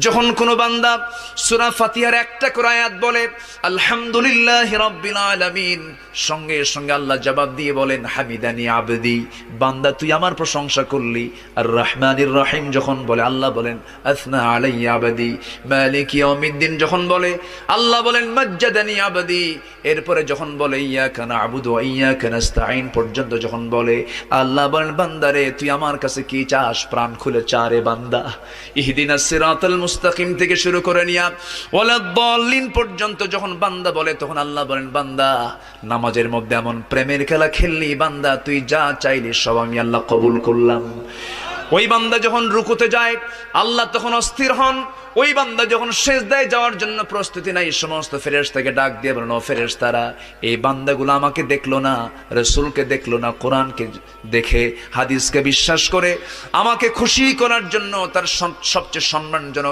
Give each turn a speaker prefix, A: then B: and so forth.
A: যখন কোনো বান্দা সূরা ফাতিহার একটা করে আয়াত বলে আলহামদুলিল্লাহি রাব্বিল আলামিন, সঙ্গে সঙ্গে আল্লাহ জবাব দিয়ে বলেন হামিদানি আবদি, বান্দা তুই আমার প্রশংসা করলি। আর রহমানির রহিম যখন বলে আল্লাহ বলেন আসনা আলাইয়া আবদি। মালিক ইয়াউমিদ্দিন যখন বলে আল্লাহ বলেন মাজ্জাদানি আবদি। এরপরে যখন বলে ইয়াকা না'বুদু ওয়া ইয়াকা নাস্তাঈন পর্যন্ত যখন বলে আল্লাহ বলেন বান্দারে তুই আমার কাছে কি চাস, প্রাণ খুলে চা রে বান্দা। ইহদিনাস সিরাতাল মুস্তাকিম থেকে শুরু করে নিয়া ওয়ালাদ-দাল্লিন পর্যন্ত যখন বান্দা বলে তখন আল্লাহ বলেন বান্দা নামাজের মধ্যে এমন প্রেমের খেলা খেললি বান্দা, তুই যা চাইলি সব আমি আল্লাহ কবুল করলাম। ওই বান্দা যখন রুকুতে যায় আল্লাহ তখন অস্থির হন। ওই বান্দা যখন সিজদায় যাওয়ার জন্য প্রস্তুতি নাই, সমস্ত ফেরেশতাকে ডাক দিয়ে বলেন ও ফেরেশতারা, এই বান্দাগুলো আমাকে দেখলো না, রাসূলকে দেখলো না, কোরআনকে দেখে হাদিসকে বিশ্বাস করে আমাকে খুশি করার জন্য তার সবচেয়ে সম্মানজনক